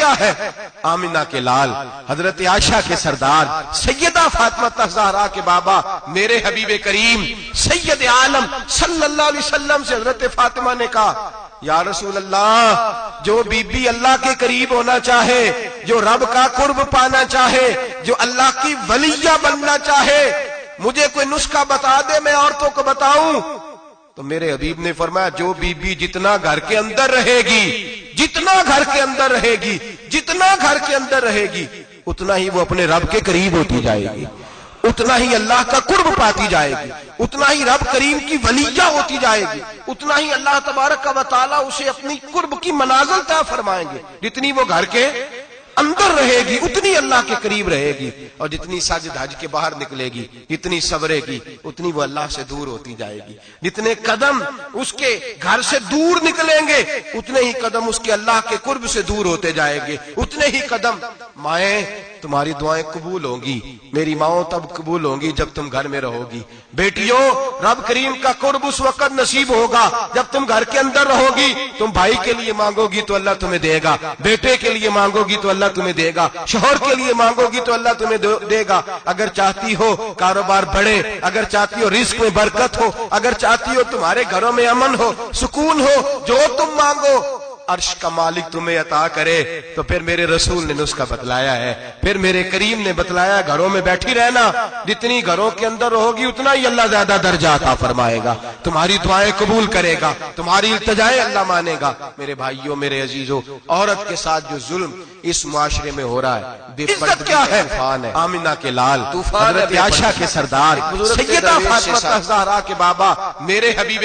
کیا ہے؟ آمینہ کے لال، حضرت عائشہ کے سردار، سیدہ فاطمہ زہرا کے بابا، میرے حبیب کریم سید عالم صلی اللہ علیہ وسلم سے حضرت فاطمہ نے کہا یا رسول اللہ، جو بی بی اللہ کے قریب ہونا چاہے، جو رب کا قرب پانا چاہے، جو اللہ کی ولیہ بننا چاہے، مجھے کوئی نسخہ بتا دے میں عورتوں کو بتاؤں۔ تو میرے حبیب نے فرمایا جو بی بی جتنا گھر کے اندر رہے گی، جتنا گھر کے اندر رہے گی، جتنا گھر کے اندر رہے گی، اتنا ہی وہ اپنے رب کے قریب ہوتی جائے گی، اتنا ہی اللہ کا قرب پاتی جائے گی، اتنا ہی رب کریم کی ولیہ ہوتی جائے گی، اتنا ہی اللہ تبارک و تعالیٰ اسے اپنی قرب کی منازل طے فرمائیں گے۔ جتنی وہ گھر کے اندر رہے گی اتنی اللہ کے قریب رہے گی، اور جتنی سج دھج کے باہر نکلے گی، جتنی صبرے گی، اتنی وہ اللہ سے دور ہوتی جائے گی۔ جتنے قدم اس کے گھر سے دور نکلیں گے اتنے ہی قدم اس کے اللہ کے قرب سے دور ہوتے جائیں گے، اتنے ہی قدم۔ مائیں تمہاری دعائیں قبول ہوں گی، میری ماؤں تب قبول ہوں گی جب تم گھر میں رہو گی۔ بیٹیوں، رب کریم کا قرب اس وقت نصیب ہوگا جب تم گھر کے اندر رہو گی۔ تم بھائی کے لیے مانگو گی تو اللہ تمہیں دے گا، بیٹے کے لیے مانگو گی تو اللہ تمہیں دے گا، شوہر کے لیے مانگو گی تو اللہ تمہیں دے گا۔ اگر چاہتی ہو کاروبار بڑھے، اگر چاہتی ہو رزق میں برکت ہو، اگر چاہتی ہو تمہارے گھروں میں امن ہو، سکون ہو، جو تم مانگو عرش کا مالک تمہیں عطا کرے۔ تو پھر میرے رسول نے نسخہ بتلایا ہے، پھر میرے کریم نے بتلایا، گھروں میں بیٹھی رہنا، جتنی گھروں کے اندر رہوگی اتنا ہی اللہ زیادہ درجہ عطا فرمائے گا، تمہاری دعائیں قبول کرے گا، تمہاری التجائیں اللہ مانے گا۔ میرے بھائیوں، میرے عزیزوں، عورت کے ساتھ جو ظلم اس معاشرے میں ہو رہا ہے، عزت کیا ہے؟ طوفان ہے، آمینہ کے لال، حضرت عائشہ کے سردار، سیدہ فاطمہ زہرا کے بابا، میرے حبیب